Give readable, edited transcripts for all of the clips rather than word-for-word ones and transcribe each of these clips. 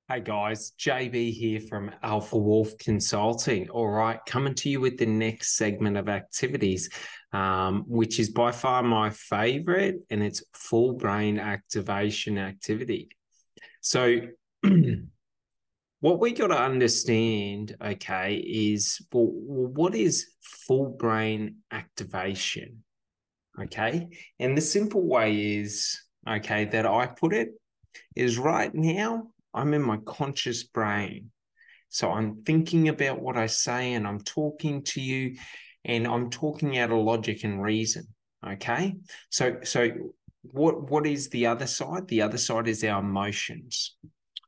Hey guys, JB here from Alpha Wolf Consulting. All right, coming to you with the next segment of activities, which is by far my favorite, and it's full brain activation activity. So, what we got to understand, okay, is what is full brain activation? Okay, and the simple way is, okay, that I put it is right now I'm in my conscious brain. So I'm thinking about what I say and I'm talking to you and I'm talking out of logic and reason. Okay. So what is the other side? The other side is our emotions.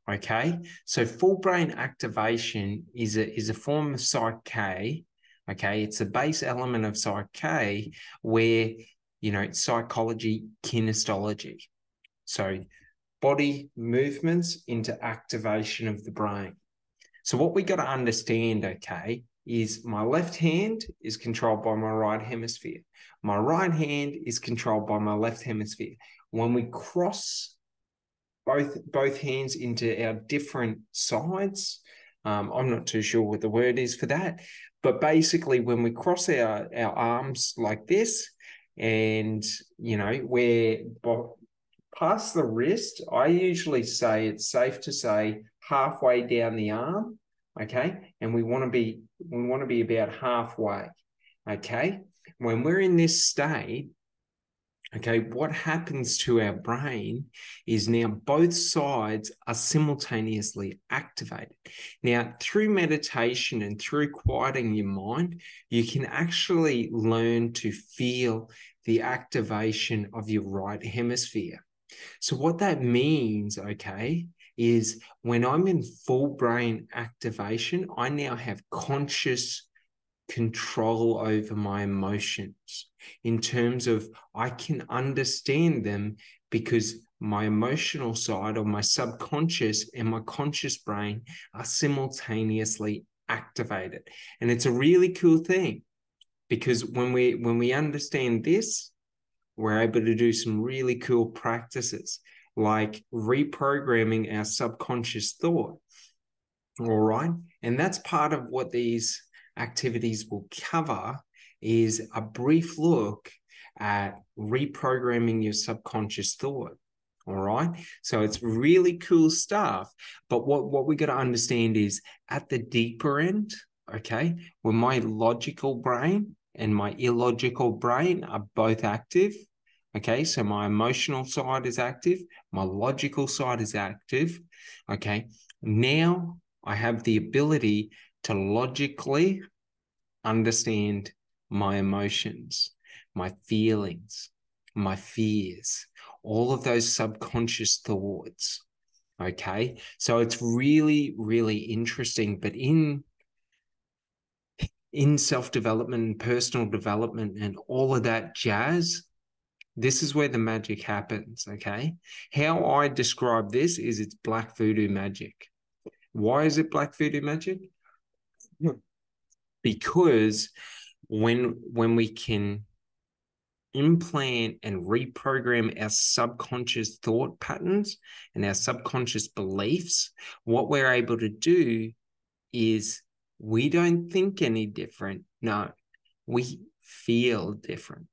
Okay. So full brain activation is a form of Psych K. Okay. It's a base element of Psych K where psychology, kinestology. So body movements into activation of the brain. So what we got to understand, okay, is my left hand is controlled by my right hemisphere. My right hand is controlled by my left hemisphere. When we cross both hands into our different sides, I'm not too sure what the word is for that, but basically when we cross our arms like this, and we're past the wrist, I usually say it's safe to say halfway down the arm, okay? And we want to be about halfway, okay? When we're in this state, okay, what happens to our brain is now both sides are simultaneously activated. Now, through meditation and through quieting your mind, you can actually learn to feel the activation of your right hemisphere. So what that means, okay, is when I'm in full brain activation, I now have conscious control over my emotions in terms of I can understand them because my emotional side or my subconscious and my conscious brain are simultaneously activated. And it's a really cool thing because when we understand this, we're able to do some really cool practices like reprogramming our subconscious thought. All right. And that's part of what these activities will cover is a brief look at reprogramming your subconscious thought. All right. So it's really cool stuff. But what we got to understand is at the deeper end, okay, when my logical brain and my illogical brain are both active, okay, so my emotional side is active, my logical side is active, okay, now I have the ability to logically understand my emotions, my feelings, my fears, all of those subconscious thoughts. Okay. So it's really, really interesting. But in self-development and personal development and all of that jazz, this is where the magic happens. Okay. How I describe this is it's black voodoo magic. Why is it black voodoo magic? Because when we can implant and reprogram our subconscious thought patterns and our subconscious beliefs, what we're able to do is we don't think any different. No, we feel different.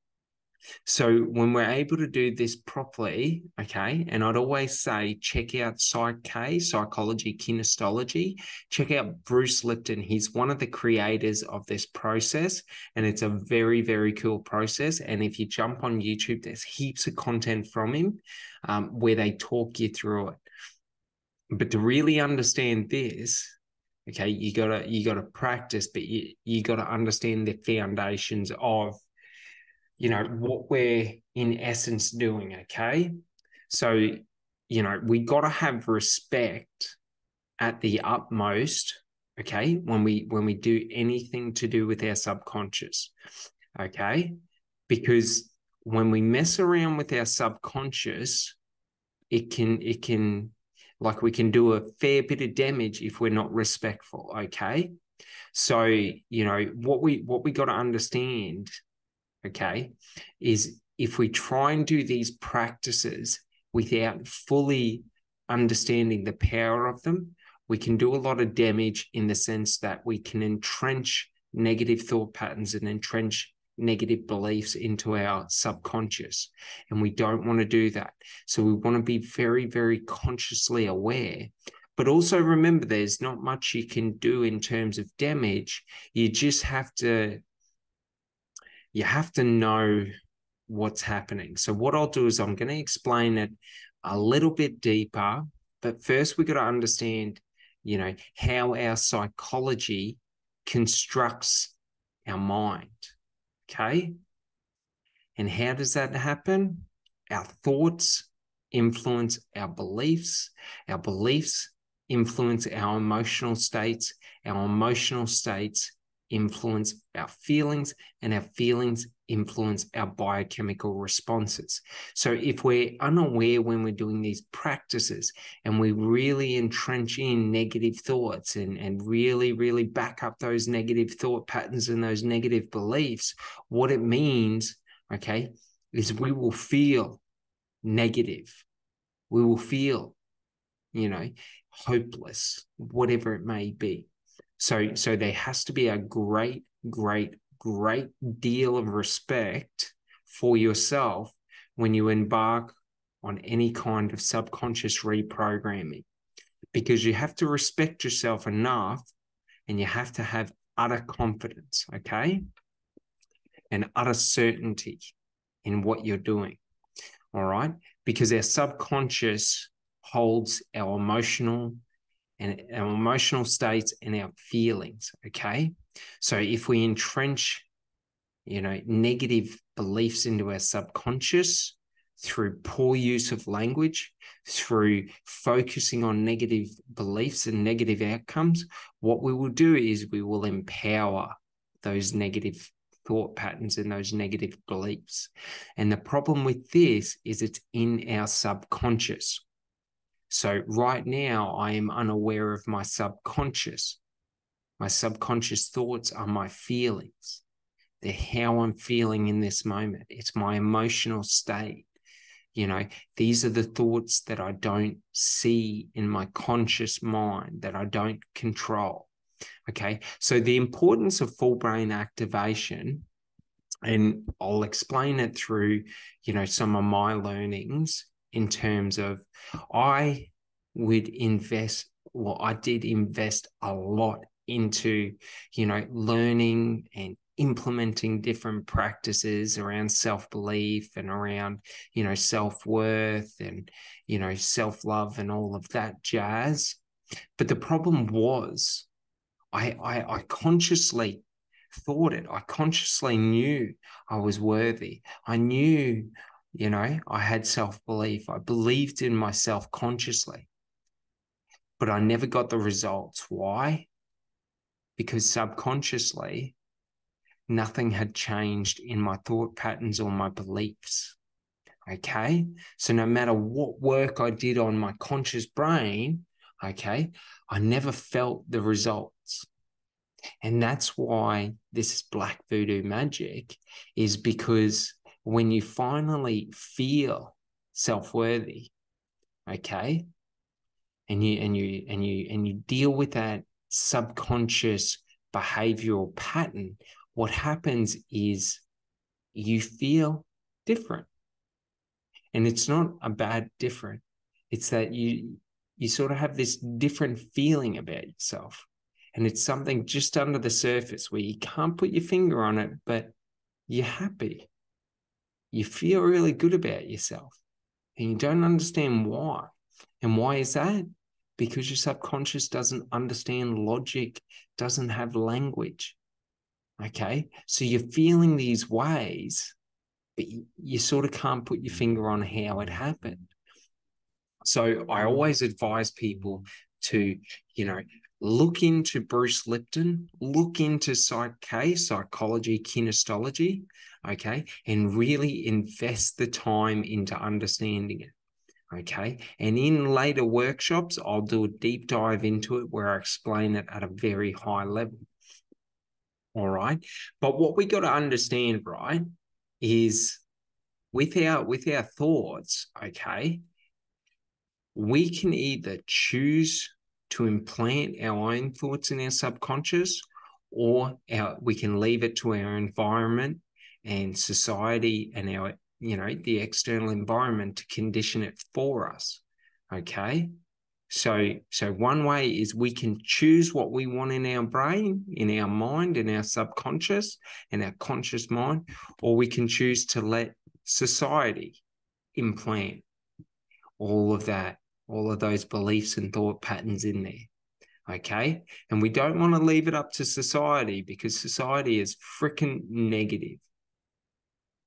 So when we're able to do this properly, okay, and I'd always say check out Psych K, psychology, kinestology. Check out Bruce Lipton. He's one of the creators of this process, and it's a very, very cool process. And if you jump on YouTube, there's heaps of content from him where they talk you through it. But to really understand this, okay, you gotta practice, but you gotta understand the foundations of what we're in essence doing. Okay. So, we got to have respect at the utmost. Okay. When we do anything to do with our subconscious. Okay. Because when we mess around with our subconscious, it can like we can do a fair bit of damage if we're not respectful. Okay. So, what we got to understand, okay, is if we try and do these practices without fully understanding the power of them, we can do a lot of damage in the sense that we can entrench negative thought patterns and entrench negative beliefs into our subconscious. And we don't want to do that. So we want to be very, very consciously aware. But also remember, there's not much you can do in terms of damage. You just have to know what's happening. So what I'll do is I'm going to explain it a little bit deeper. But first, we've got to understand, how our psychology constructs our mind. Okay? And how does that happen? Our thoughts influence our beliefs influence our emotional states influence our feelings, and our feelings influence our biochemical responses. So if we're unaware when we're doing these practices and we really entrench in negative thoughts and really, really back up those negative thought patterns and those negative beliefs, what it means, okay, is we will feel negative. We will feel, hopeless, whatever it may be. So there has to be a great, great, great deal of respect for yourself when you embark on any kind of subconscious reprogramming, because you have to respect yourself enough and you have to have utter confidence, okay? And utter certainty in what you're doing, all right? Because our subconscious holds our emotional states and our feelings, okay? So if we entrench, negative beliefs into our subconscious through poor use of language, through focusing on negative beliefs and negative outcomes, what we will do is we will empower those negative thought patterns and those negative beliefs. And the problem with this is it's in our subconscious. So right now, I am unaware of my subconscious. My subconscious thoughts are my feelings. They're how I'm feeling in this moment. It's my emotional state. These are the thoughts that I don't see in my conscious mind, that I don't control. Okay, so the importance of full brain activation, and I'll explain it through, some of my learnings in terms of I did invest a lot into, learning and implementing different practices around self-belief and around, self-worth and, self-love and all of that jazz. But the problem was I consciously thought it. I consciously knew I was worthy. I knew, I had self-belief. I believed in myself consciously, but I never got the results. Why? Because subconsciously, nothing had changed in my thought patterns or my beliefs. Okay? So no matter what work I did on my conscious brain, okay, I never felt the results. And that's why this is black voodoo magic, is because when you finally feel self-worthy, okay, and you deal with that subconscious behavioral pattern, what happens is you feel different. And it's not a bad different. It's that you sort of have this different feeling about yourself. And it's something just under the surface where you can't put your finger on it, but you're happy. You feel really good about yourself. And you don't understand why. And why is that? Because your subconscious doesn't understand logic, doesn't have language. Okay? So you're feeling these ways, but you sort of can't put your finger on how it happened. So I always advise people to, look into Bruce Lipton, look into psychology, kinesiology, okay, and really invest the time into understanding it, okay? And in later workshops, I'll do a deep dive into it where I explain it at a very high level, all right? But what we got to understand, right, is with our thoughts, okay, we can either choose to implant our own thoughts in our subconscious, or we can leave it to our environment and society and our, the external environment to condition it for us. Okay. So one way is we can choose what we want in our brain, in our mind, in our subconscious, and our conscious mind, or we can choose to let society implant all of that, all of those beliefs and thought patterns in there. Okay. And we don't want to leave it up to society, because society is freaking negative.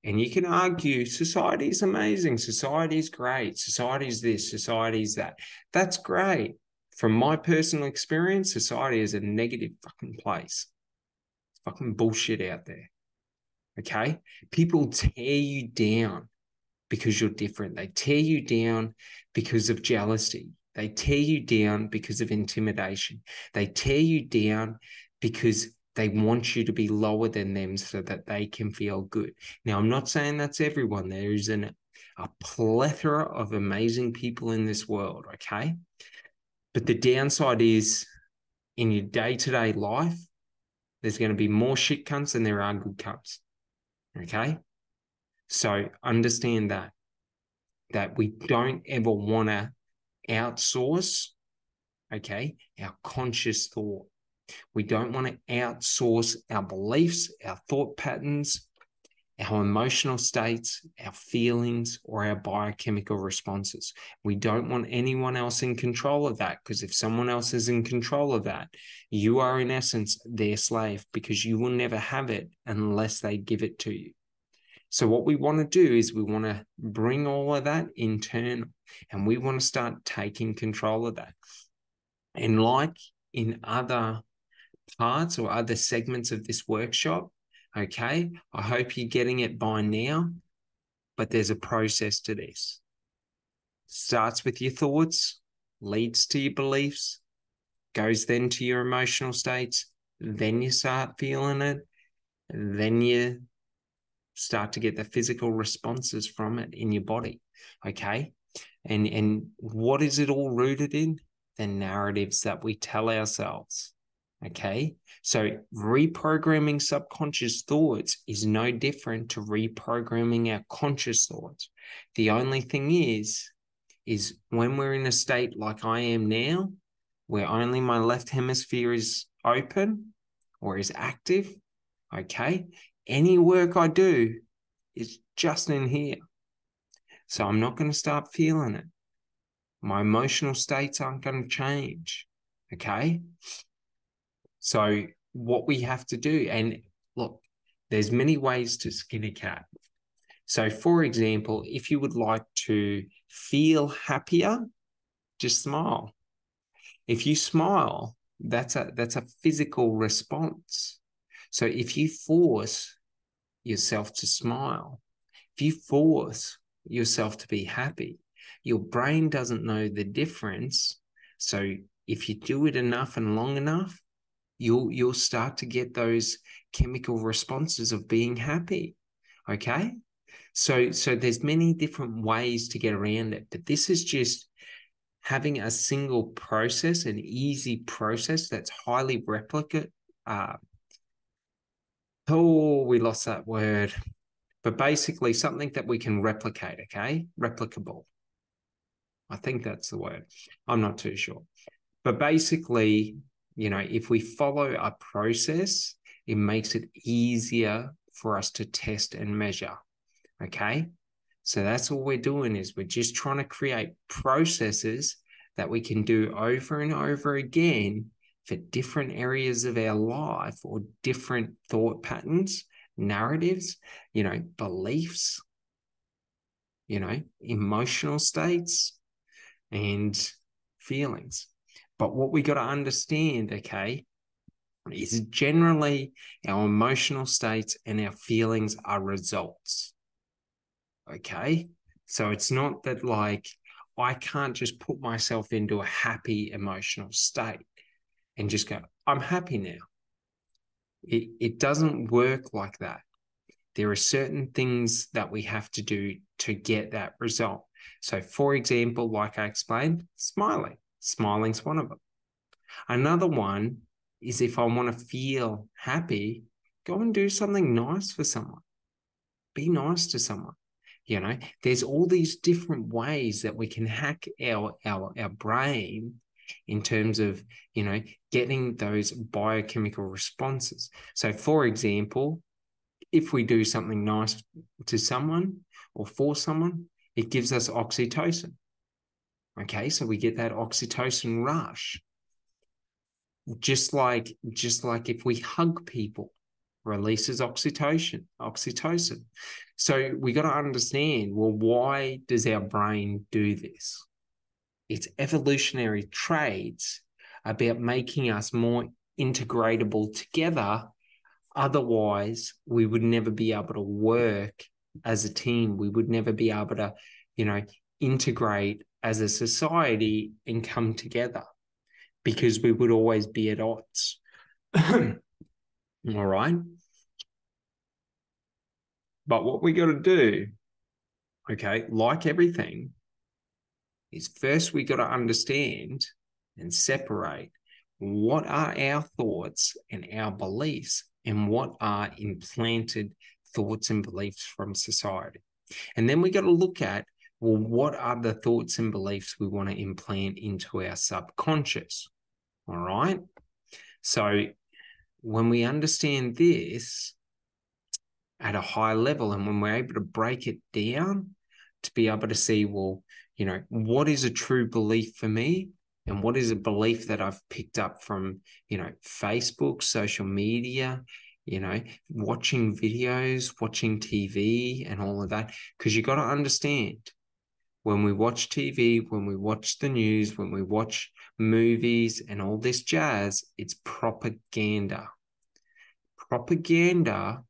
And you can argue society is amazing, society is great, society is this, society is that. That's great. From my personal experience, society is a negative fucking place. It's fucking bullshit out there. Okay? People tear you down because you're different. They tear you down because of jealousy. They tear you down because of intimidation. They tear you down because they want you to be lower than them so that they can feel good. Now, I'm not saying that's everyone. There is a plethora of amazing people in this world, okay? But the downside is, in your day-to-day life, there's going to be more shit cunts than there are good cunts, okay? So understand that we don't ever want to outsource, okay, our conscious thought. We don't want to outsource our beliefs, our thought patterns, our emotional states, our feelings, or our biochemical responses. We don't want anyone else in control of that, because if someone else is in control of that, you are in essence their slave, because you will never have it unless they give it to you. So what we want to do is we want to bring all of that internal, and we want to start taking control of that. And like in other parts or other segments of this workshop, okay, I hope you're getting it by now, but there's a process to this. Starts with your thoughts, leads to your beliefs, goes then to your emotional states, then you start feeling it, then you start to get the physical responses from it in your body, okay? And what is it all rooted in? The narratives that we tell ourselves, okay? So reprogramming subconscious thoughts is no different to reprogramming our conscious thoughts. The only thing is when we're in a state like I am now, where only my left hemisphere is open or is active, okay? Any work I do is just in here. So I'm not going to start feeling it. My emotional states aren't going to change, okay? So what we have to do, and look, there's many ways to skin a cat. So for example, if you would like to feel happier, just smile. If you smile, that's a physical response. So if you force yourself to smile, if you force yourself to be happy, your brain doesn't know the difference. So if you do it enough and long enough, you'll start to get those chemical responses of being happy. Okay? So there's many different ways to get around it, but this is just having a single process, an easy process that's highly replicate. We lost that word. But basically something that we can replicate, okay? Replicable. I think that's the word. I'm not too sure. But basically, if we follow a process, it makes it easier for us to test and measure, okay? So that's all we're doing, is we're just trying to create processes that we can do over and over again for different areas of our life or different thought patterns, narratives, beliefs, emotional states and feelings. But what we got to understand, okay, is generally our emotional states and our feelings are results. Okay. So it's not that like I can't just put myself into a happy emotional state and just go, I'm happy now. It doesn't work like that. There are certain things that we have to do to get that result. So, for example, like I explained, smiling. Smiling's one of them. Another one is if I want to feel happy, go and do something nice for someone. Be nice to someone. There's all these different ways that we can hack our brain in terms of, getting those biochemical responses. So, for example, if we do something nice to someone or for someone, it gives us oxytocin. Okay, so we get that oxytocin rush. Just like if we hug people, releases oxytocin. So we got to understand, well, why does our brain do this? It's evolutionary traits about making us more integratable together. Otherwise, we would never be able to work as a team. We would never be able to, integrate as a society and come together, because we would always be at odds. All right. But what we got to do, okay, like everything, is first we got to understand and separate what are our thoughts and our beliefs and what are implanted thoughts and beliefs from society. And then we got to look at, well, what are the thoughts and beliefs we want to implant into our subconscious? All right. So when we understand this at a high level, and when we're able to break it down to be able to see, well, what is a true belief for me, and what is a belief that I've picked up from, Facebook, social media, watching videos, watching TV and all of that. Because you got to understand, when we watch TV, when we watch the news, when we watch movies and all this jazz, it's propaganda. Propaganda,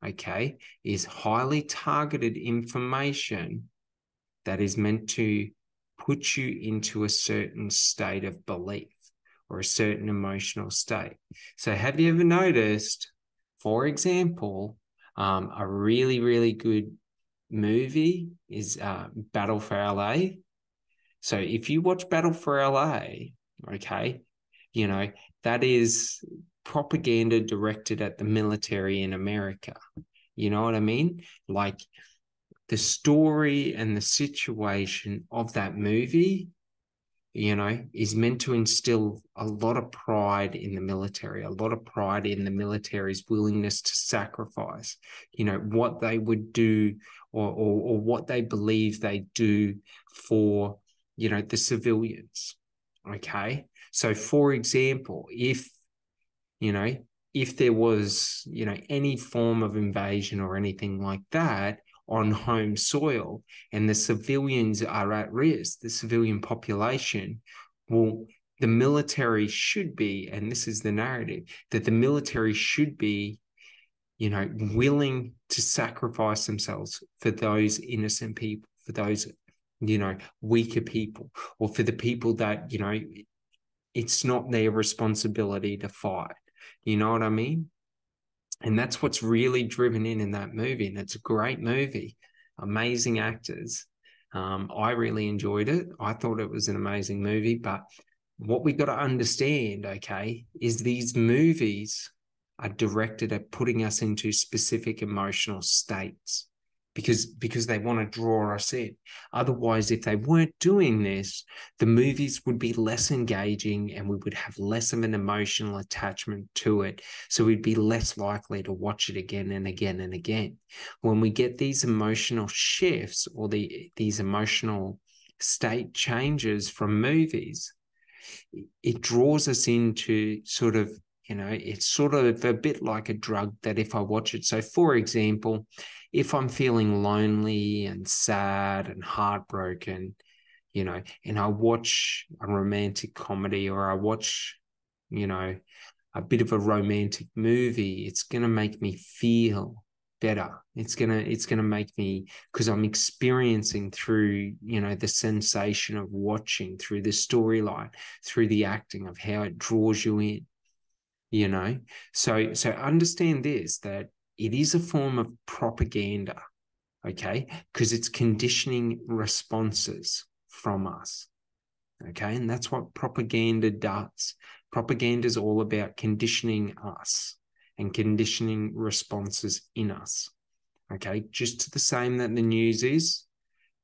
okay, is highly targeted information that is meant to put you into a certain state of belief or a certain emotional state. So have you ever noticed, for example, a really, really good movie is Battle for LA. So if you watch Battle for LA, okay, that is propaganda directed at the military in America. You know what I mean? Like, the story and the situation of that movie, is meant to instill a lot of pride in the military, a lot of pride in the military's willingness to sacrifice, what they would do, or what they believe they do for, the civilians. Okay. So, for example, if there was, any form of invasion or anything like that on home soil, and the civilians are at risk, the civilian population, well, the military should be, and this is the narrative, that the military should be, willing to sacrifice themselves for those innocent people, for those, weaker people, or for the people that, it's not their responsibility to fight. You know what I mean? And that's what's really driven in that movie. And it's a great movie, amazing actors. I really enjoyed it. I thought it was an amazing movie. But what we got to understand, okay, is these movies are directed at putting us into specific emotional states, because they want to draw us in. Otherwise, if they weren't doing this, the movies would be less engaging and we would have less of an emotional attachment to it. So we'd be less likely to watch it again and again and again. When we get these emotional shifts, or these emotional state changes from movies, it draws us into sort of, it's sort of a bit like a drug that if I watch it. So, for example, if I'm feeling lonely and sad and heartbroken, and I watch a romantic comedy, or I watch, a bit of a romantic movie, it's going to make me feel better. It's gonna make me, because I'm experiencing through, the sensation of watching, through the storyline, through the acting, of how it draws you in. So understand this, that it is a form of propaganda. okay? Because it's conditioning responses from us, okay? And that's what propaganda does. Propaganda is all about conditioning us and conditioning responses in us, okay? Just the same that the news is,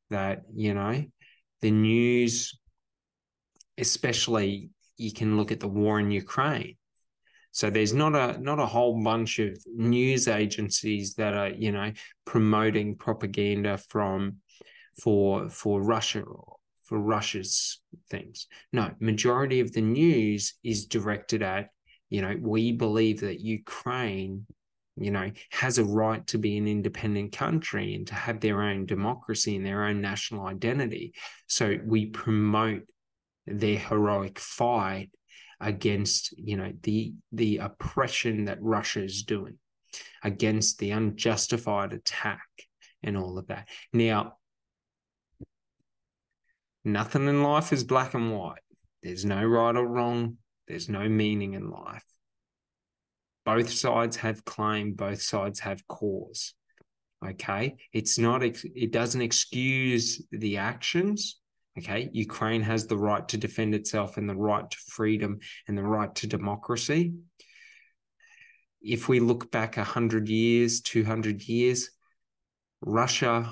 that, the news, especially, you can look at the war in Ukraine. So there's not a whole bunch of news agencies that are, promoting propaganda for Russia or for Russia's things. No, majority of the news is directed at, we believe that Ukraine, has a right to be an independent country and to have their own democracy and their own national identity. So we promote their heroic fight against, the oppression that Russia is doing, against the unjustified attack and all of that. Now, nothing in life is black and white. There's no right or wrong. There's no meaning in life. Both sides have claim. Both sides have cause. Okay? It doesn't excuse the actions. Okay? Ukraine has the right to defend itself and the right to freedom and the right to democracy. If we look back 100 years, 200 years, Russia,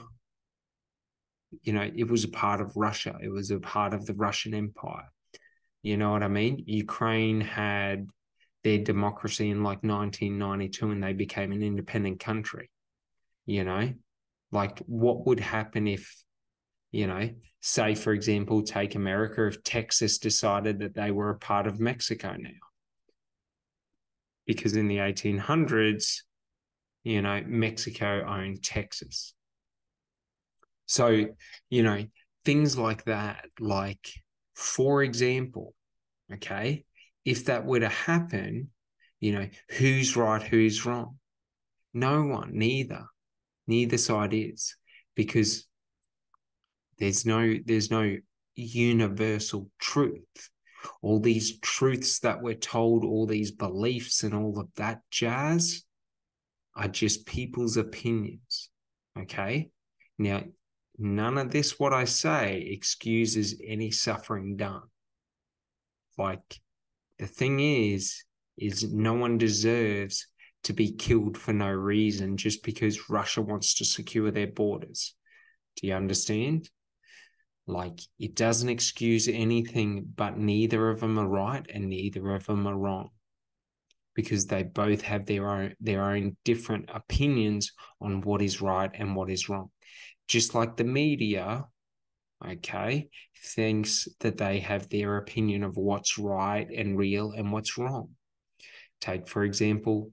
it was a part of Russia. It was a part of the Russian Empire. You know what I mean? Ukraine had their democracy in like 1992 and they became an independent country. Like what would happen if, say, for example, take America, if Texas decided that they were a part of Mexico now? Because in the 1800s, Mexico owned Texas. So, things like that, like, for example, okay, if that were to happen, who's right, who's wrong? No one, neither side is, because there's no universal truth. All these truths that we're told, all these beliefs and all of that jazz are just people's opinions, okay? Now, none of this, what I say, excuses any suffering done. Like, the thing is no one deserves to be killed for no reason just because Russia wants to secure their borders. Do you understand? Like, it doesn't excuse anything, but neither of them are right and neither of them are wrong, because they both have their own different opinions on what is right and what is wrong. Just like the media, okay, thinks that they have their opinion of what's right and real and what's wrong. Take, for example,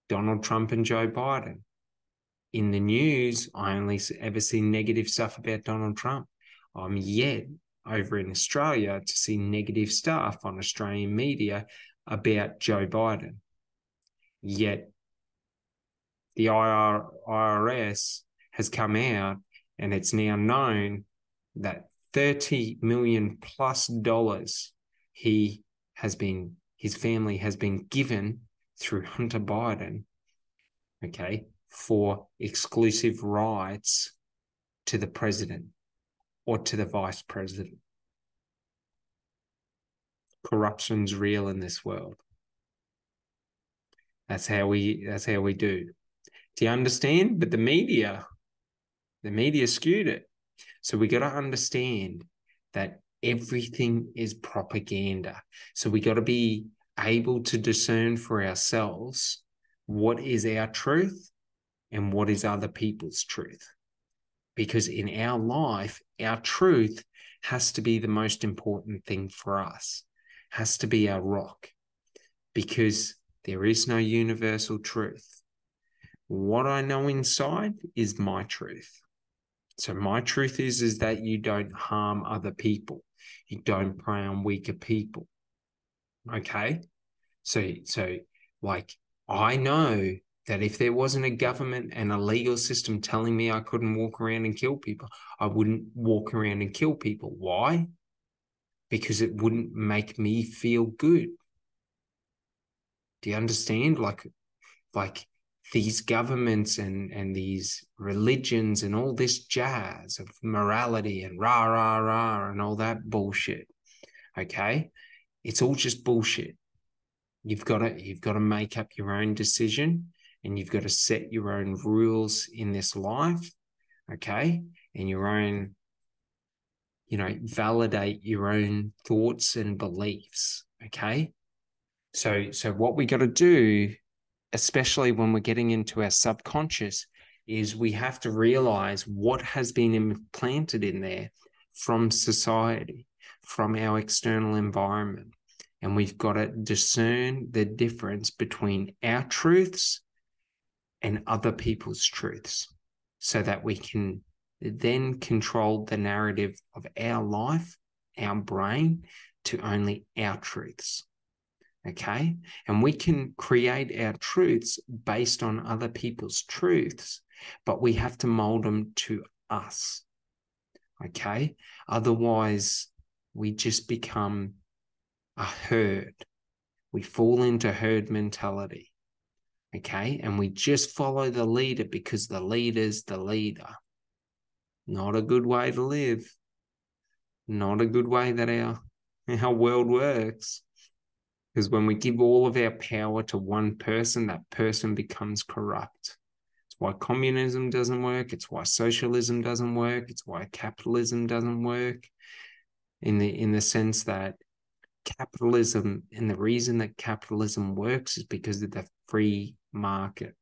Donald Trump and Joe Biden. In the news, I only ever see negative stuff about Donald Trump. I'm yet over in Australia to see negative stuff on Australian media about Joe Biden. Yet the IRS has come out and it's now known that $30 million plus his family has been given through Hunter Biden, okay, for exclusive rights to the president or to the vice president. Corruption's real in this world. That's how we do. Do you understand? But the media skewed it. So we got to understand that everything is propaganda. So we got to be able to discern for ourselves what is our truth and what is other people's truth. Because in our life, our truth has to be the most important thing for us, has to be our rock, because there is no universal truth. What I know inside is my truth. So my truth is that you don't harm other people. You don't prey on weaker people. Okay? So like, I know that if there wasn't a government and a legal system telling me I couldn't walk around and kill people, I wouldn't walk around and kill people. Why? Because it wouldn't make me feel good. Do you understand? Like these governments and these religions and all this jazz of morality and rah, rah, rah, and all that bullshit. Okay. It's all just bullshit. You've got to make up your own decision, and you've got to set your own rules in this life. Okay. And your own, validate your own thoughts and beliefs. Okay. So what we got to do, especially when we're getting into our subconscious, is we have to realize what has been implanted in there from society, from our external environment. And we've got to discern the difference between our truths and other people's truths, so that we can then control the narrative of our life, our brain, to only our truths. Okay. And we can create our truths based on other people's truths, but we have to mold them to us. Okay. Otherwise, we just become a herd. We fall into herd mentality. Okay. And we just follow the leader because the leader's the leader. Not a good way to live. Not a good way that our world works. Because when we give all of our power to one person, that person becomes corrupt. It's why communism doesn't work. It's why socialism doesn't work. It's why capitalism doesn't work. In the sense that capitalism, and the reason that capitalism works is because of the free market.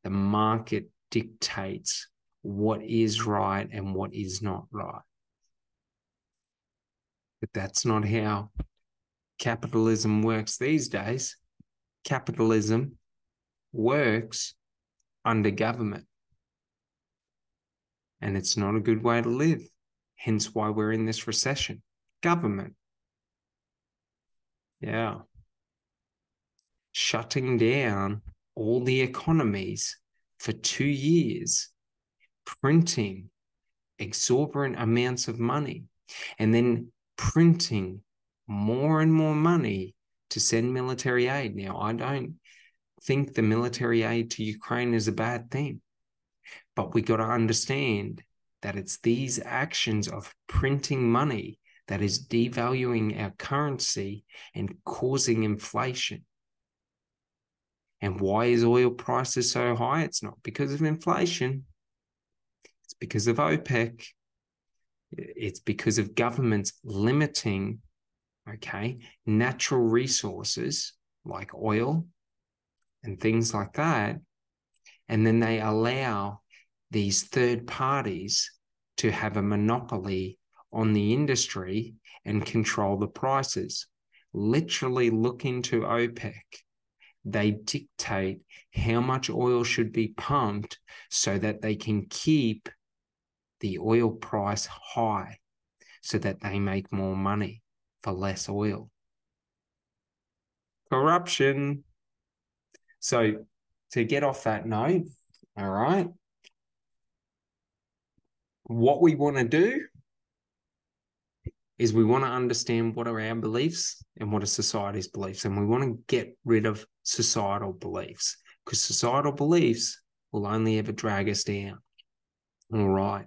The market dictates what is right and what is not right. But that's not how capitalism works these days. Capitalism works under government, and it's not a good way to live. Hence why we're in this recession. Government. Yeah. Shutting down all the economies for 2 years, printing exorbitant amounts of money, and then printing more and more money to send military aid. Now, I don't think the military aid to Ukraine is a bad thing, but we got to understand that it's these actions of printing money that is devaluing our currency and causing inflation. And why is oil prices so high? It's not because of inflation. It's because of OPEC. It's because of governments limiting, natural resources like oil and things like that. And then they allow these third parties to have a monopoly on the industry and control the prices. Literally look into OPEC. They dictate how much oil should be pumped so that they can keep the oil price high, so that they make more money for less oil. Corruption. So to get off that note, all right, what we want to do is we want to understand what are our beliefs and what are society's beliefs. And we want to get rid of societal beliefs, because societal beliefs will only ever drag us down. All right.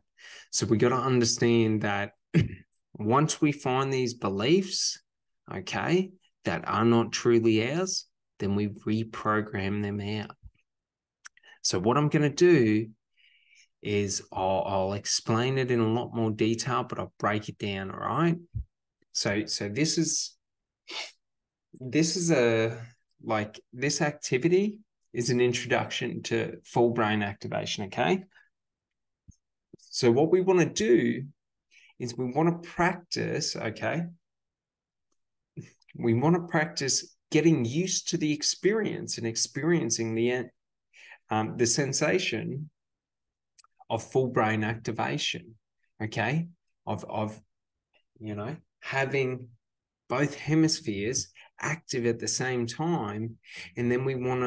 So we got to understand that once we find these beliefs, that are not truly ours, then we reprogram them out. So what I'm going to do is I'll explain it in a lot more detail, but I'll break it down. All right. So this activity is an introduction to full brain activation. Okay. So what we want to do is we want to practice. We want to practice getting used to the experience and experiencing the sensation of full brain activation, of having both hemispheres active at the same time. And then we want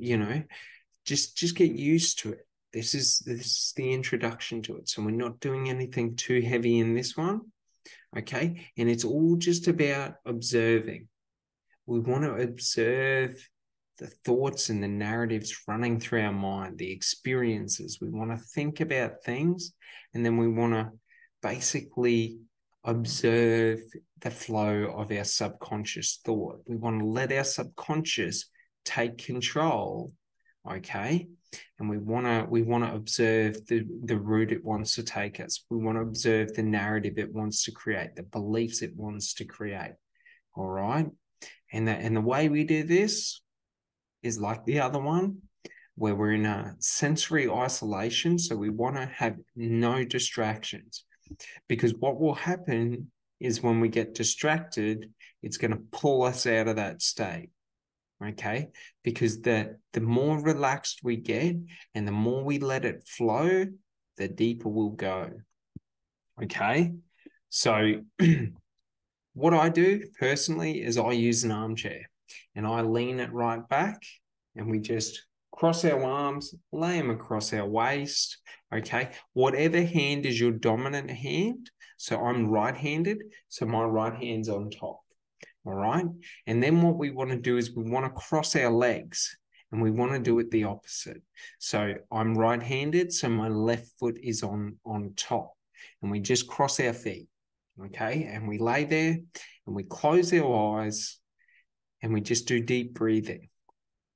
to, just get used to it. This is the introduction to it. So we're not doing anything too heavy in this one, and it's all just about observing. We want to observe the thoughts and the narratives running through our mind, the experiences. We want to think about things, and then we want to basically observe the flow of our subconscious thought. We want to let our subconscious take control, okay? And we want to observe the route it wants to take us. We want to observe the narrative it wants to create, the beliefs it wants to create. All right. And the way we do this is like the other one, where we're in a sensory isolation. So we want to have no distractions, because what will happen is when we get distracted, it's going to pull us out of that state. Okay, because the more relaxed we get and the more we let it flow, the deeper we'll go. Okay, so what I do personally is I use an armchair and I lean it right back, and we just cross our arms, lay them across our waist. Okay, whatever hand is your dominant hand. So I'm right-handed, so my right hand's on top. All right. And then what we want to do is we want to cross our legs, and we want to do it the opposite. So I'm right-handed, so my left foot is on top, and we just cross our feet. Okay. And we lay there and we close our eyes, and we just do deep breathing,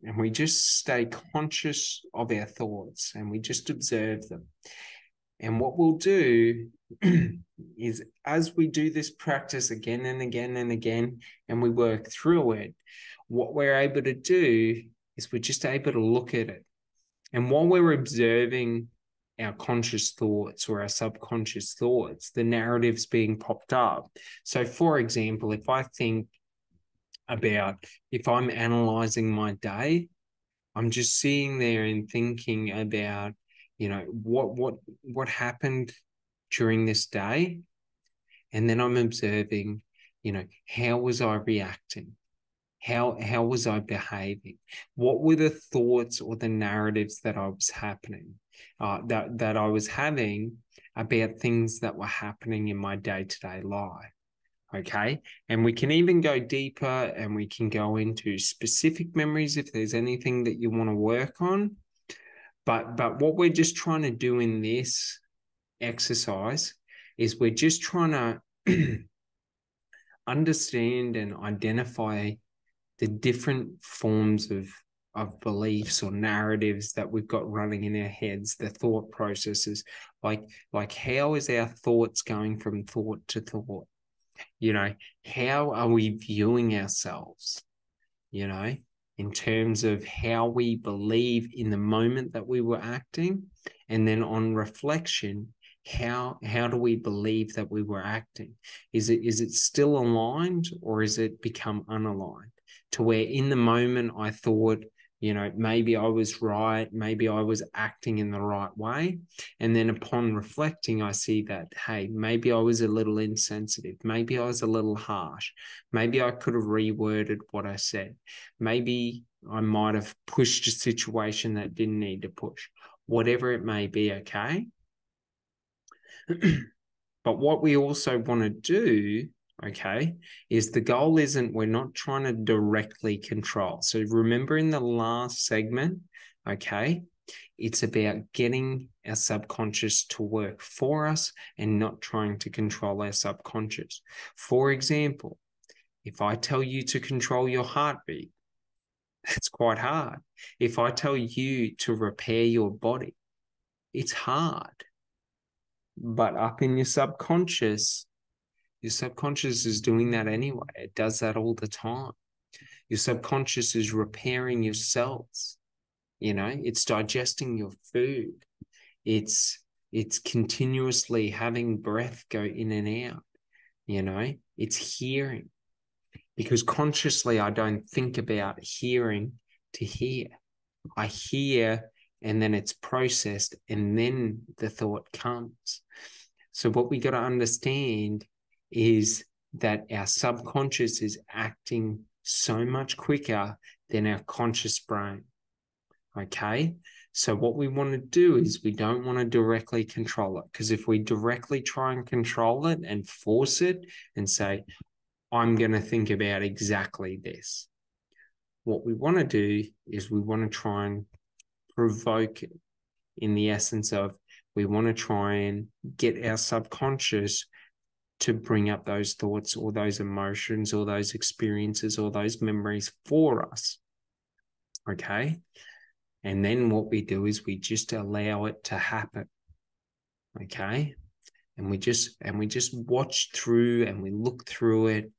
and we just stay conscious of our thoughts, and we just observe them. And what we'll do is, as we do this practice again and again and again, and we work through it, what we're able to do is we're just able to look at it. And while we're observing our conscious thoughts or our subconscious thoughts, the narratives being popped up. So, for example, if I think about, if I'm analyzing my day, I'm just sitting there and thinking about, what happened during this day, and then I'm observing, how was I reacting? How was I behaving? What were the thoughts or the narratives that I was that I was having about things that were happening in my day-to-day life? Okay, and we can even go deeper, and we can go into specific memories if there's anything that you want to work on. But what we're just trying to do in this exercise is we're just trying to understand and identify the different forms of beliefs or narratives that we've got running in our heads, the thought processes, like how is our thoughts going from thought to thought? How are we viewing ourselves, in terms of how we believe in the moment that we were acting, and then on reflection, how do we believe that we were acting? Is it still aligned, or is it become unaligned, to where in the moment I thought, maybe I was right, maybe I was acting in the right way, and then upon reflecting, I see that, hey, maybe I was a little insensitive, maybe I was a little harsh, maybe I could have reworded what I said, maybe I might have pushed a situation that didn't need to push, whatever it may be. Okay. But what we also want to do, okay, is the goal isn't, we're not trying to directly control. So remember in the last segment, okay, it's about getting our subconscious to work for us and not trying to control our subconscious. For example, if I tell you to control your heartbeat, that's quite hard. If I tell you to repair your body, it's hard. But up in your subconscious is doing that anyway. It does that all the time. Your subconscious is repairing your cells. It's digesting your food. It's continuously having breath go in and out. It's hearing. Because consciously, I don't think about hearing to hear. I hear, and then it's processed, and then the thought comes. So what we got to understand is that our subconscious is acting so much quicker than our conscious brain. Okay. So what we want to do is, we don't want to directly control it, because if we directly try and control it and force it and say, I'm going to think about exactly this, what we want to do is we want to try and provoke it, in the essence of we want to try and get our subconscious to bring up those thoughts or those emotions or those experiences or those memories for us. Okay. And then what we do is we just allow it to happen. Okay. And we just watch through and we look through it,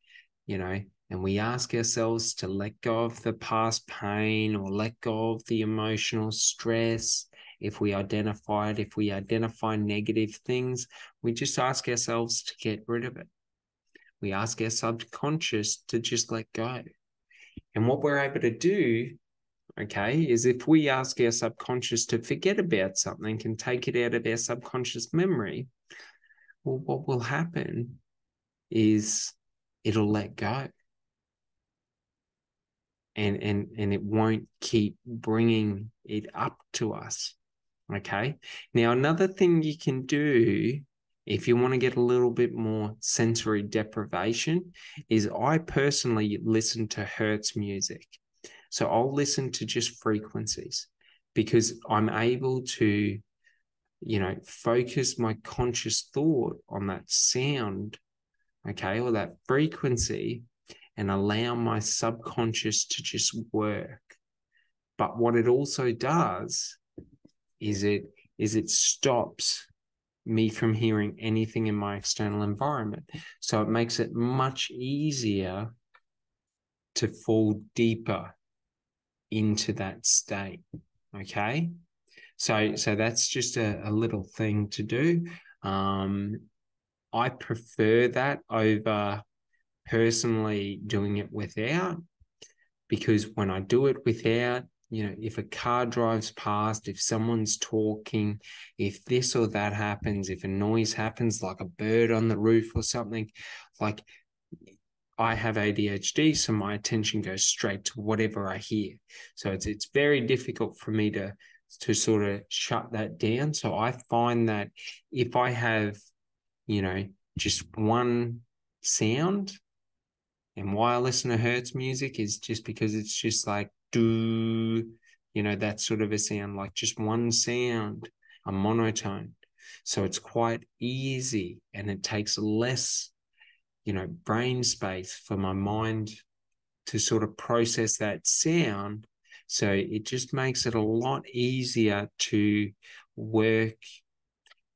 and we ask ourselves to let go of the past pain or let go of the emotional stress. If we identify it, if we identify negative things, we just ask ourselves to get rid of it. We ask our subconscious to just let go. And what we're able to do, okay, is if we ask our subconscious to forget about something and take it out of our subconscious memory, well, what will happen is it'll let go. And it won't keep bringing it up to us. Okay. Now, another thing you can do if you want to get a little bit more sensory deprivation is I personally listen to Hertz music. So I'll listen to just frequencies because I'm able to, focus my conscious thought on that sound, okay, or that frequency, and allow my subconscious to just work. But what it also does is it stops me from hearing anything in my external environment. So it makes it much easier to fall deeper into that state. Okay. So that's just a little thing to do. I prefer that over personally doing it without, because when I do it without, if a car drives past, if someone's talking, if this or that happens, if a noise happens, like a bird on the roof or something, like I have ADHD, so my attention goes straight to whatever I hear. So it's very difficult for me to sort of shut that down. So I find that if I have, just one sound, and why I listen to Hertz music is just because it's just like do, that sort of a sound, like just one sound, a monotone. So it's quite easy and it takes less, brain space for my mind to sort of process that sound. So it just makes it a lot easier to work,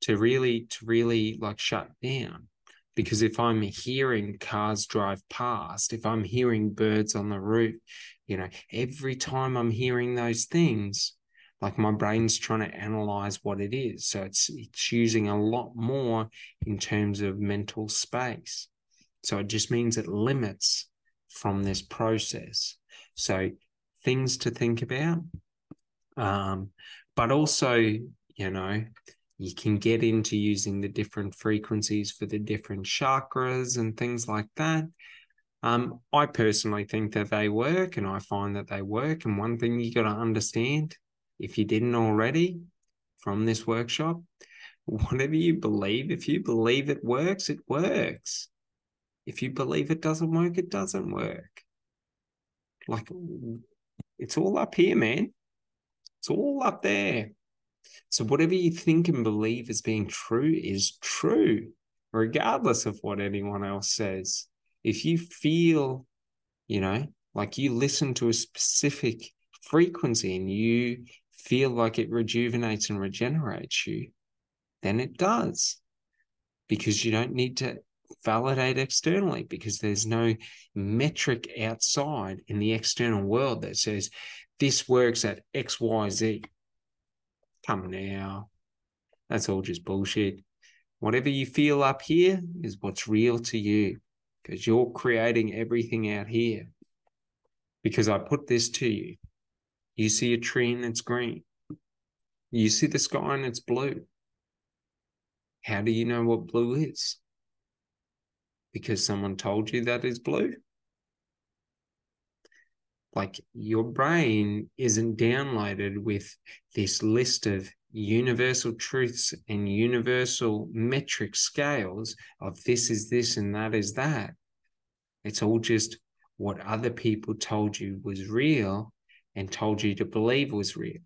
to really like shut down. Because if I'm hearing cars drive past, if I'm hearing birds on the roof, every time I'm hearing those things, like my brain's trying to analyze what it is. So it's using a lot more in terms of mental space. So it just means it limits from this process. So things to think about. But also, you can get into using the different frequencies for the different chakras and things like that. I personally think that they work, and I find that they work. And one thing you got to understand, if you didn't already from this workshop, whatever you believe, if you believe it works, it works. If you believe it doesn't work, it doesn't work. Like, it's all up here, man. It's all up there. So whatever you think and believe as being true is true, regardless of what anyone else says. If you feel, like you listen to a specific frequency and you feel like it rejuvenates and regenerates you, then it does. Because you don't need to validate externally, because there's no metric outside in the external world that says this works at XYZ. Come now. That's all just bullshit. Whatever you feel up here is what's real to you, because you're creating everything out here. Because I put this to you. You see a tree and it's green. You see the sky and it's blue. How do you know what blue is? Because someone told you that is blue? Like, your brain isn't downloaded with this list of universal truths and universal metric scales of this is this and that is that. It's all just what other people told you was real and told you to believe was real?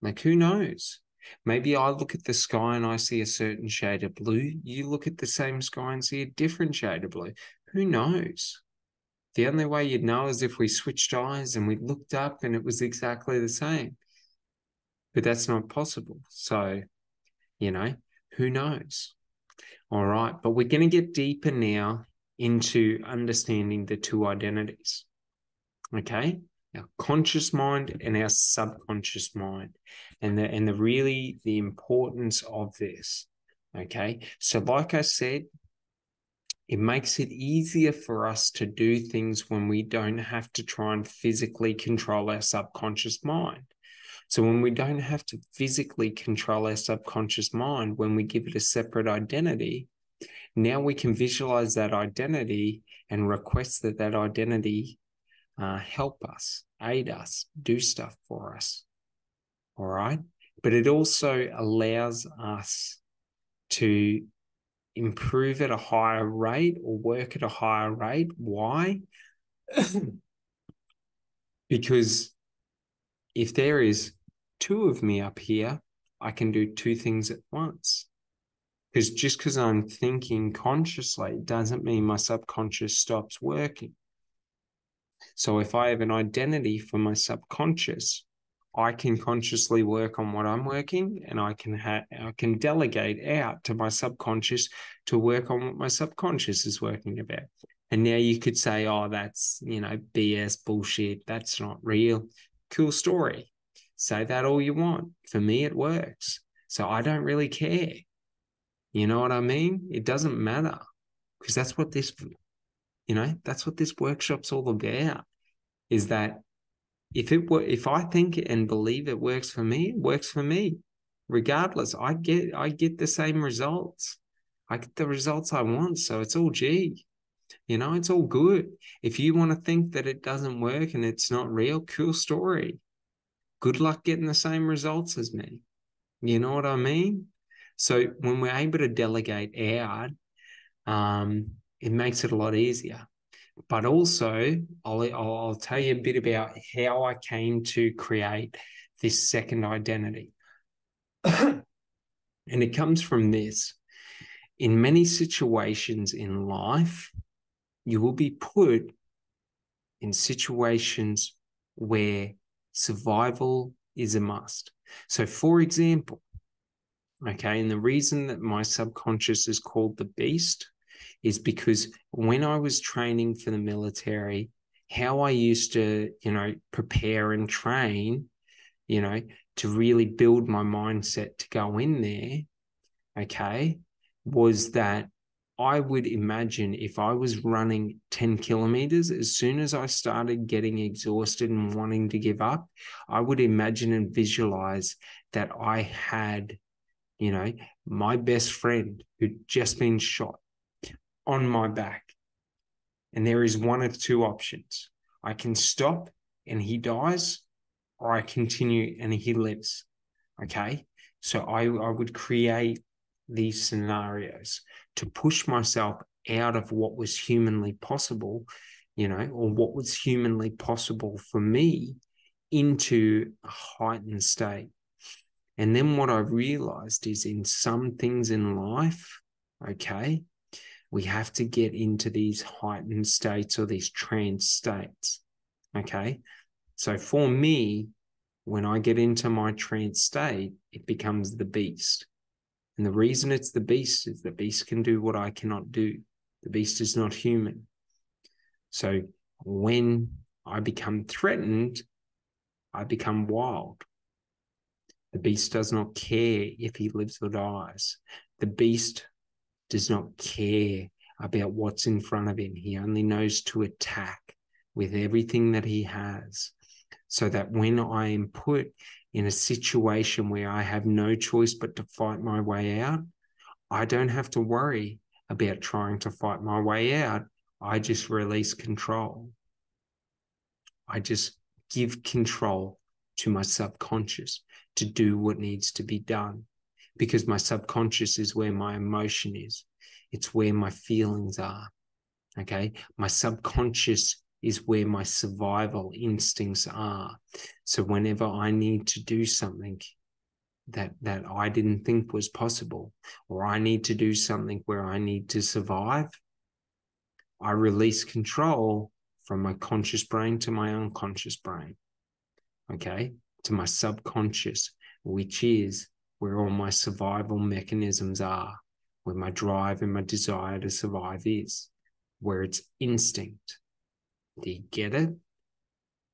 Like, who knows? Maybe I look at the sky and I see a certain shade of blue. You look at the same sky and see a different shade of blue. Who knows? The only way you'd know is if we switched eyes and we looked up and it was exactly the same. But that's not possible. So, who knows? All right. But we're going to get deeper now into understanding the two identities. Okay? Our conscious mind and our subconscious mind, and the importance of this. Okay, so like I said, it makes it easier for us to do things when we don't have to try and physically control our subconscious mind. So when we don't have to physically control our subconscious mind, when we give it a separate identity, now we can visualize that identity and request that identity help us, aid us, do stuff for us. All right. But it also allows us to improve at a higher rate or work at a higher rate. Why? Because if there is two of me up here, I can do two things at once. Because just because I'm thinking consciously doesn't mean my subconscious stops working. So if I have an identity for my subconscious, I can consciously work on what I'm working, and I can delegate out to my subconscious to work on what my subconscious is working about. And now you could say, oh, that's, BS bullshit. That's not real. Cool story. Say that all you want. For me, it works. So I don't really care. You know what I mean? It doesn't matter, because that's what this workshop's all about, is that if I think and believe it works for me, it works for me. Regardless, I get the same results. I get the results I want. So it's all G. It's all good. If you want to think that it doesn't work and it's not real, cool story. Good luck getting the same results as me. You know what I mean? So when we're able to delegate out, it makes it a lot easier. But also, I'll tell you a bit about how I came to create this second identity. And it comes from this. In many situations in life, you will be put in situations where survival is a must. So, for example, okay, and the reason that my subconscious is called the beast is because when I was training for the military, how I used to, prepare and train, to really build my mindset to go in there, okay, was that I would imagine if I was running 10 kilometers, as soon as I started getting exhausted and wanting to give up, I would imagine and visualize that I had, my best friend who'd just been shot on my back. And there is one of two options. I can stop and he dies, or I continue and he lives. Okay. So I would create these scenarios to push myself out of what was humanly possible, or what was humanly possible for me into a heightened state. And then what I realized is in some things in life, okay, we have to get into these heightened states or these trance states. Okay. So for me, when I get into my trance state, it becomes the beast. And the reason it's the beast is the beast can do what I cannot do. The beast is not human. So when I become threatened, I become wild. The beast does not care if he lives or dies. The beast does not care about what's in front of him. He only knows to attack with everything that he has. So that when I am put in a situation where I have no choice but to fight my way out, I don't have to worry about trying to fight my way out. I just release control. I just give control to my subconscious to do what needs to be done, because my subconscious is where my emotion is. It's where my feelings are. Okay. My subconscious is where my survival instincts are. So whenever I need to do something that I didn't think was possible, or I need to do something where I need to survive, I release control from my conscious brain to my unconscious brain. Okay. To my subconscious, which is where all my survival mechanisms are, where my drive and my desire to survive is, where it's instinct. Do you get it?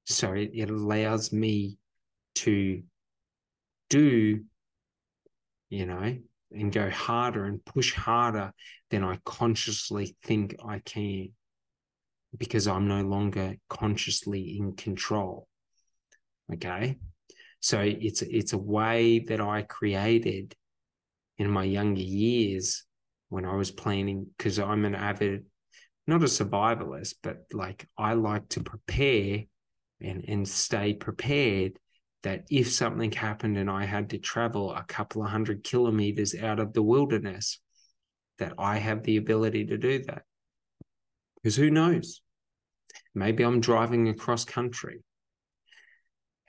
So it allows me to do, and go harder and push harder than I consciously think I can, because I'm no longer consciously in control. Okay. So it's a way that I created in my younger years when I was planning, because I'm an avid, not a survivalist, but like I like to prepare and stay prepared, that if something happened and I had to travel a couple of 100 kilometers out of the wilderness, that I have the ability to do that. Because who knows? Maybe I'm driving across country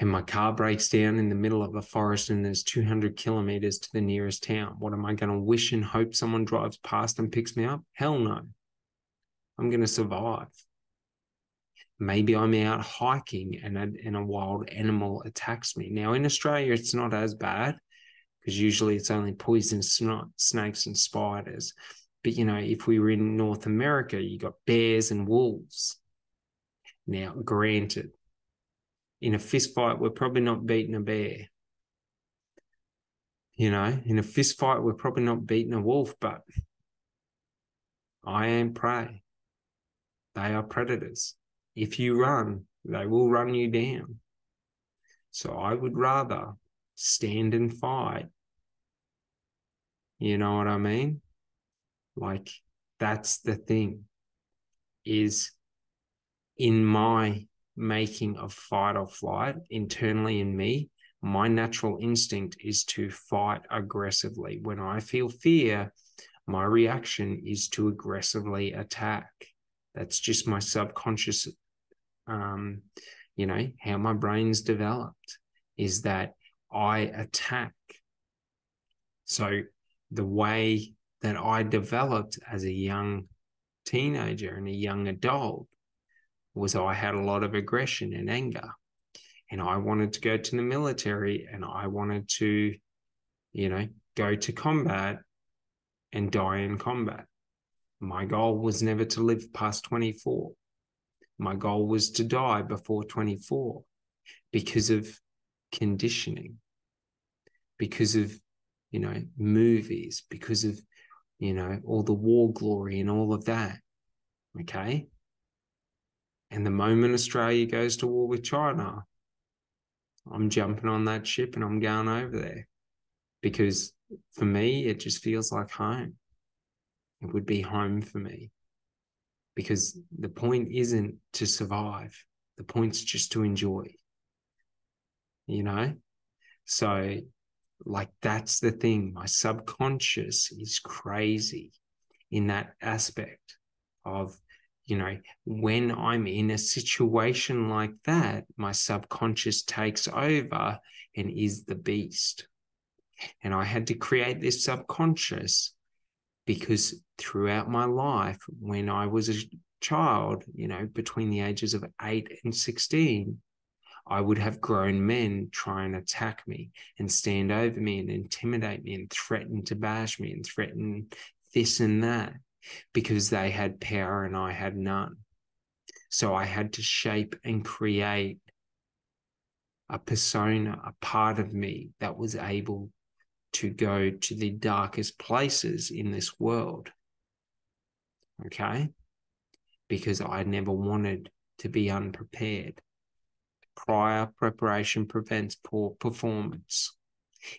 and my car breaks down in the middle of a forest and there's 200 kilometers to the nearest town. What am I going to wish and hope someone drives past and picks me up? Hell no. I'm going to survive. Maybe I'm out hiking and a wild animal attacks me. Now, in Australia, it's not as bad because usually it's only poisonous snakes and spiders. But, if we were in North America, you got bears and wolves. Now, granted, in a fist fight, we're probably not beating a bear. In a fist fight, we're probably not beating a wolf, but I am prey. They are predators. If you run, they will run you down. So I would rather stand and fight. You know what I mean? Like, that's the thing, is in my making of fight or flight internally in me, my natural instinct is to fight aggressively. When I feel fear, my reaction is to aggressively attack. That's just my subconscious, how my brain's developed, is that I attack. So the way that I developed as a young teenager and a young adult was I had a lot of aggression and anger. And I wanted to go to the military and I wanted to, go to combat and die in combat. My goal was never to live past 24. My goal was to die before 24 because of conditioning, because of, movies, because of, all the war glory and all of that. Okay. And the moment Australia goes to war with China, I'm jumping on that ship and I'm going over there, because for me, it just feels like home. It would be home for me, because the point isn't to survive. The point's just to enjoy, So like, that's the thing. My subconscious is crazy in that aspect of, when I'm in a situation like that, my subconscious takes over and is the beast. And I had to create this subconscious because throughout my life, when I was a child, between the ages of 8 and 16, I would have grown men try and attack me and stand over me and intimidate me and threaten to bash me and threaten this and that, because they had power and I had none. So I had to shape and create a persona, a part of me that was able to go to the darkest places in this world. Okay? Because I never wanted to be unprepared. Prior preparation prevents poor performance.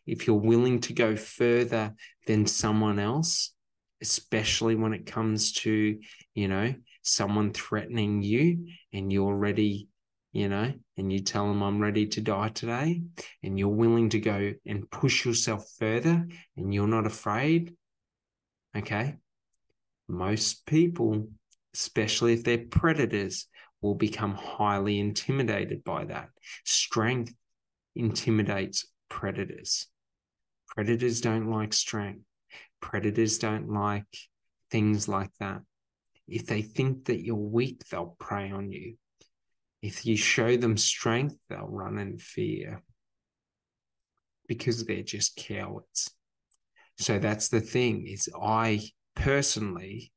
If you're willing to go further than someone else, especially when it comes to, someone threatening you and you're ready, and you tell them, I'm ready to die today, and you're willing to go and push yourself further and you're not afraid, okay? Most people especially if they're predators, will become highly intimidated by that. Strength intimidates predators. Predators don't like strength. Predators don't like things like that. If they think that you're weak, they'll prey on you. If you show them strength, they'll run in fear because they're just cowards. So that's the thing, is I personally,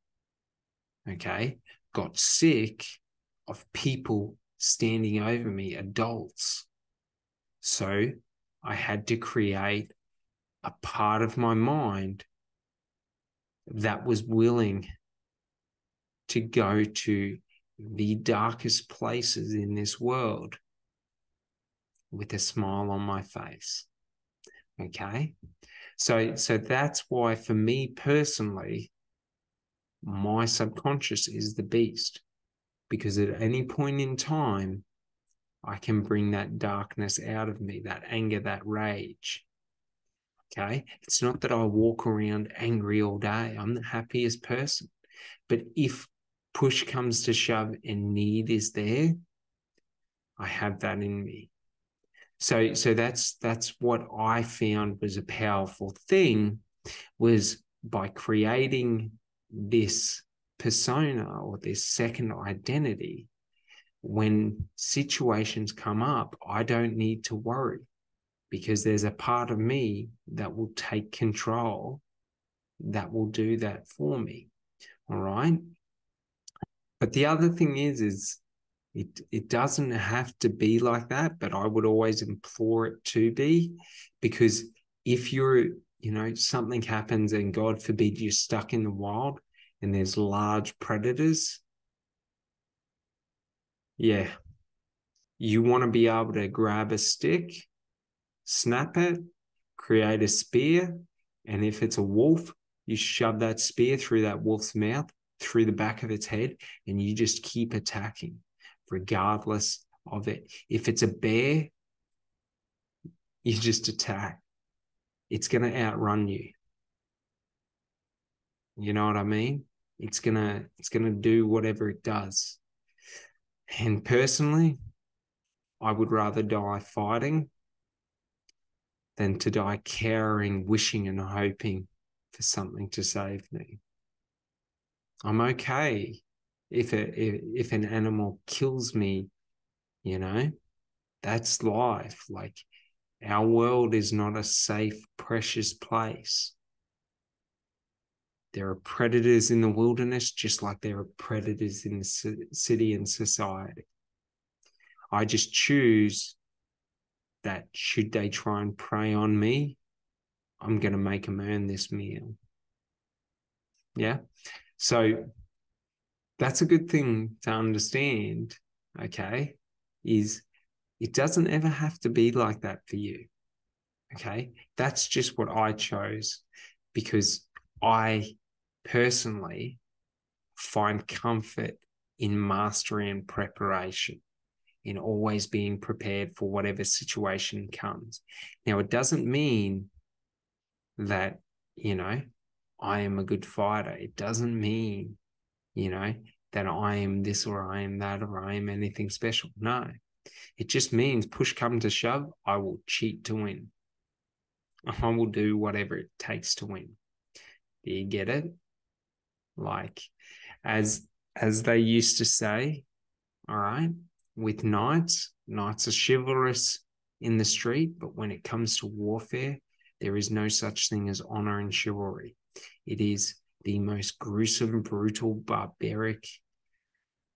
got sick of people standing over me, adults. So I had to create a part of my mind that was willing to go to the darkest places in this world with a smile on my face. Okay. So that's why, for me personally, my subconscious is the beast, because at any point in time, I can bring that darkness out of me, that anger, that rage. Okay. It's not that I walk around angry all day. I'm the happiest person. But if push comes to shove and need is there, I have that in me. So that's what I found was a powerful thing, was by creating this persona or this second identity. When situations come up, I don't need to worry, because there's a part of me that will take control, that will do that for me. All right. But the other thing is it doesn't have to be like that, but I would always implore it to be, because if you're, something happens and God forbid you're stuck in the wild and there's large predators, yeah, you want to be able to grab a stick, snap it, create a spear, and if it's a wolf, you shove that spear through that wolf's mouth, through the back of its head, and you just keep attacking regardless of it. If it's a bear, you just attack. It's going to outrun you. You know what I mean? It's going to do whatever it does. And personally, I would rather die fighting than to die cowering, wishing and hoping for something to save me. I'm okay if an animal kills me, that's life. Like, our world is not a safe, precious place. There are predators in the wilderness, just like there are predators in the city and society. I just choose that should they try and prey on me, I'm going to make them earn this meal. Yeah. So that's a good thing to understand, okay, is it doesn't ever have to be like that for you, okay? That's just what I chose, because I personally find comfort in mastery and preparation, in always being prepared for whatever situation comes. Now, it doesn't mean that, I am a good fighter. It doesn't mean, that I am this or I am that or I am anything special. No, it just means push come to shove, I will cheat to win. I will do whatever it takes to win. Do you get it? Like, as they used to say, all right, with knights are chivalrous in the street, but when it comes to warfare, there is no such thing as honor and chivalry. It is the most gruesome, brutal, barbaric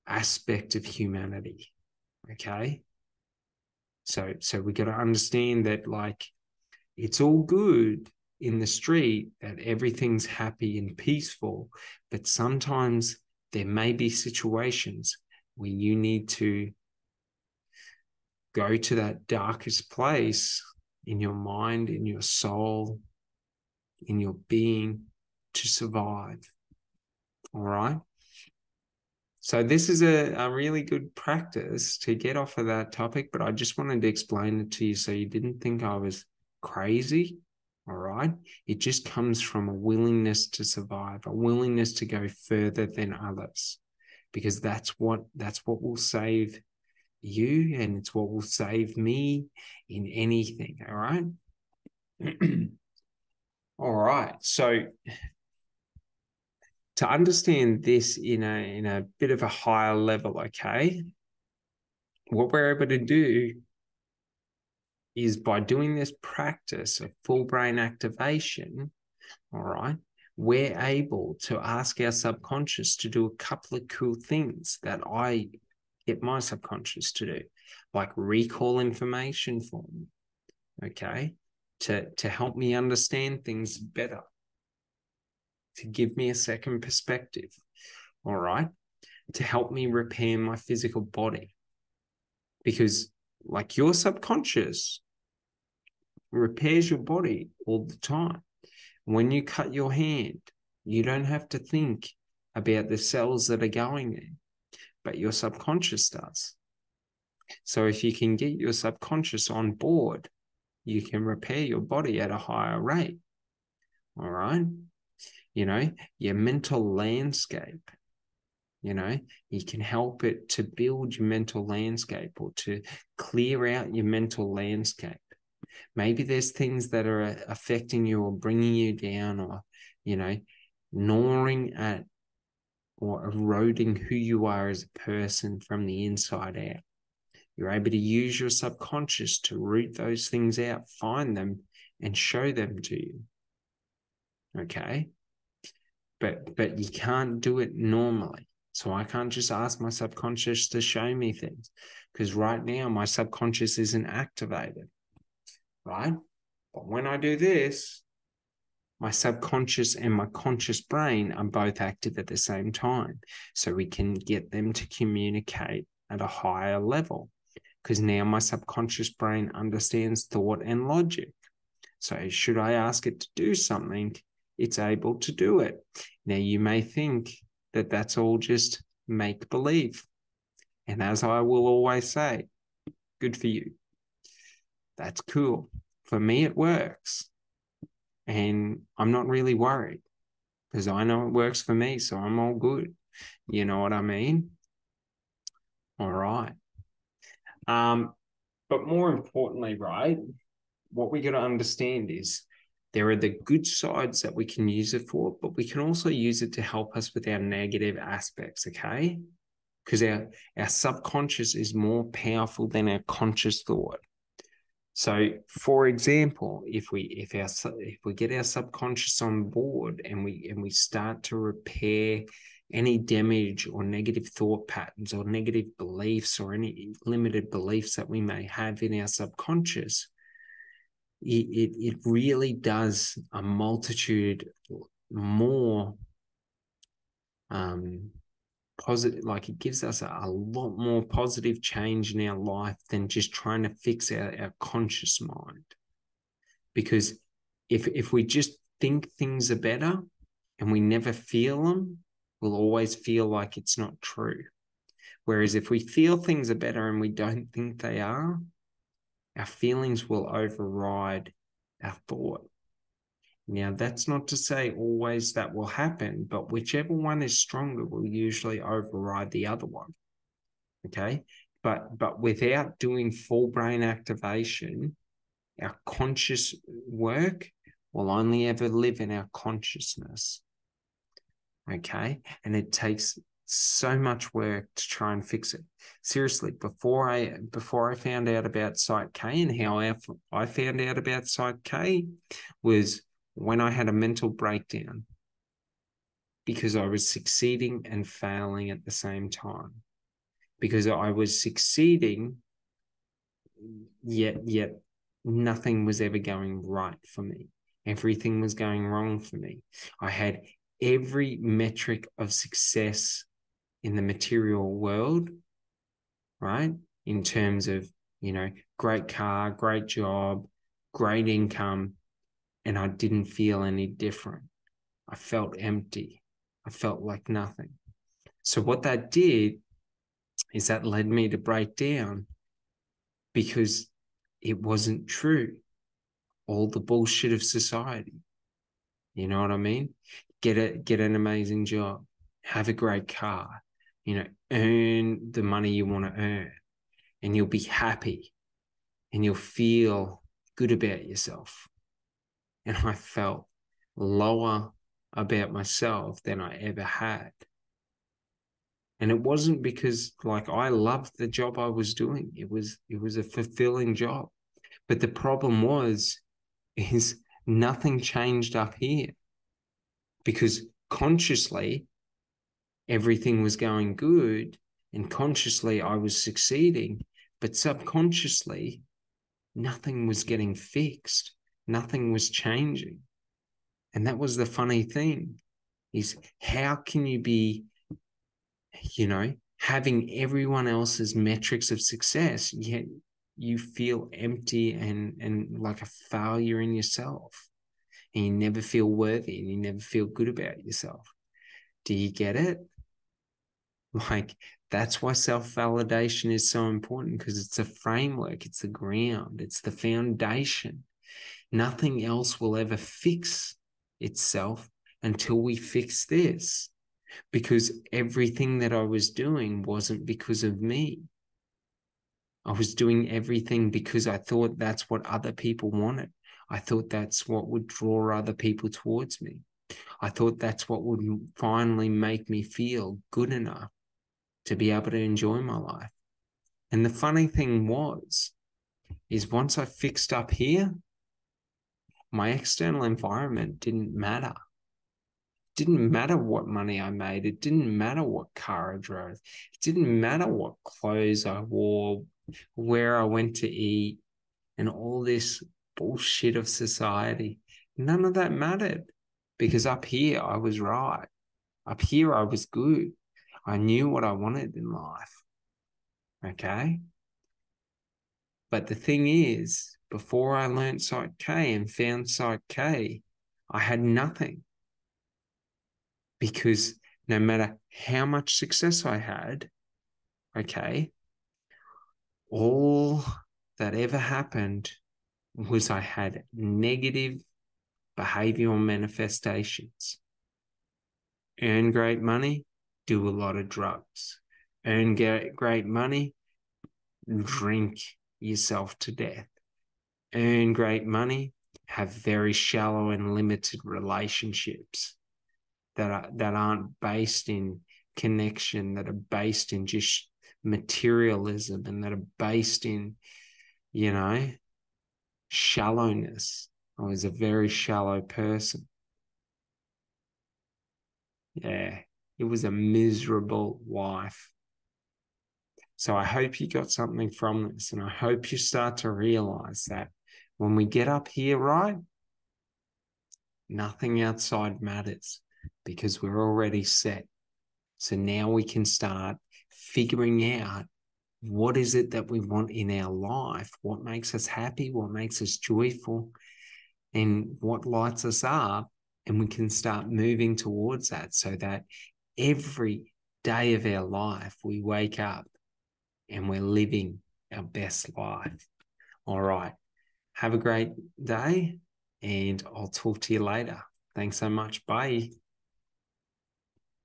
aspect of humanity. Okay. So we got to understand that, like, it's all good in the street, that everything's happy and peaceful, but sometimes there may be situations where you need to go to that darkest place in your mind, in your soul, in your being, to survive. All right. So this is a really good practice to get off of that topic, but I just wanted to explain it to you so you didn't think I was crazy. All right. It just comes from a willingness to survive, a willingness to go further than others. because that's what will save you, and it's what will save me in anything. All right. All right. So to understand this in a bit of a higher level, okay, what we're able to do is by doing this practice of full brain activation, all right, we're able to ask our subconscious to do a couple of cool things that I get my subconscious to do, like recall information for me, okay, to help me understand things better, to give me a second perspective, all right, to help me repair my physical body. Because like your subconscious repairs your body all the time. When you cut your hand, you don't have to think about the cells that are going there, but your subconscious does. So if you can get your subconscious on board, you can repair your body at a higher rate. All right. You know, your mental landscape, you know, you can help it to build your mental landscape or to clear out your mental landscape. Maybe there's things that are affecting you or bringing you down, or, you know, gnawing at or eroding who you are as a person from the inside out. You're able to use your subconscious to root those things out, find them, and show them to you. Okay? But you can't do it normally. So I can't just ask my subconscious to show me things, because right now my subconscious isn't activated, right? But when I do this, my subconscious and my conscious brain are both active at the same time. So we can get them to communicate at a higher level, because now my subconscious brain understands thought and logic. So should I ask it to do something, it's able to do it. Now, you may think that that's all just make believe. And as I will always say, good for you. That's cool. For me, it works. And I'm not really worried, because I know it works for me. So I'm all good. You know what I mean? All right. But more importantly, right, what we got to understand is there are the good sides that we can use it for, but we can also use it to help us with our negative aspects, okay? Because our subconscious is more powerful than our conscious thought. So, for example, if we get our subconscious on board and we start to repair any damage or negative thought patterns or negative beliefs or any limited beliefs that we may have in our subconscious, it really does a multitude more positive, like it gives us a lot more positive change in our life than just trying to fix our conscious mind. Because if we just think things are better and we never feel them, we'll always feel like it's not true. Whereas if we feel things are better and we don't think they are, our feelings will override our thought. Now, that's not to say always that will happen, but whichever one is stronger will usually override the other one. Okay? But without doing full brain activation, our conscious work will only ever live in our consciousness. Okay? And it takes so much work to try and fix it. Seriously, before I found out about Site K, and how I found out about Site K was when I had a mental breakdown, because I was succeeding and failing at the same time. Because I was succeeding, yet nothing was ever going right for me. Everything was going wrong for me. I had every metric of success in the material world, right? In terms of, you know, great car, great job, great income, and I didn't feel any different. I felt empty. I felt like nothing. So what that did is that led me to break down, because it wasn't true. All the bullshit of society. You know what I mean? Get an amazing job, have a great car, earn the money you want to earn, and you'll be happy and you'll feel good about yourself. And I felt lower about myself than I ever had. And it wasn't because I loved the job I was doing. It was a fulfilling job. But the problem is nothing changed up here, because consciously everything was going good and consciously I was succeeding, but subconsciously nothing was getting fixed. Nothing was changing. And that was the funny thing, is how can you be, having everyone else's metrics of success, yet you feel empty and like a failure in yourself, and you never feel worthy and you never feel good about yourself. Do you get it? That's why self-validation is so important, because it's a framework, it's the ground, it's the foundation. Nothing else will ever fix itself until we fix this, because everything that I was doing wasn't because of me. I was doing everything because I thought that's what other people wanted. I thought that's what would draw other people towards me. I thought that's what would finally make me feel good enough to be able to enjoy my life. And the funny thing is once I fixed up here, my external environment didn't matter. It didn't matter what money I made. It didn't matter what car I drove. It didn't matter what clothes I wore, where I went to eat, and all this bullshit of society. None of that mattered, because up here I was right. Up here I was good. I knew what I wanted in life. Okay? But the thing is, before I learned Psych K and found Psych K, I had nothing. Because no matter how much success I had, okay, all that ever happened was I had negative behavioral manifestations. Earn great money, do a lot of drugs. Earn great money, drink yourself to death. Earn great money, have very shallow and limited relationships that aren't based in connection, that are based in just materialism, and that are based in, shallowness. I was a very shallow person. Yeah, it was a miserable life. So I hope you got something from this, and I hope you start to realize that when we get up here, right, nothing outside matters, because we're already set. So now we can start figuring out, what is it that we want in our life? What makes us happy? What makes us joyful? And what lights us up? And we can start moving towards that, so that every day of our life we wake up and we're living our best life. All right. Have a great day, and I'll talk to you later. Thanks so much. Bye.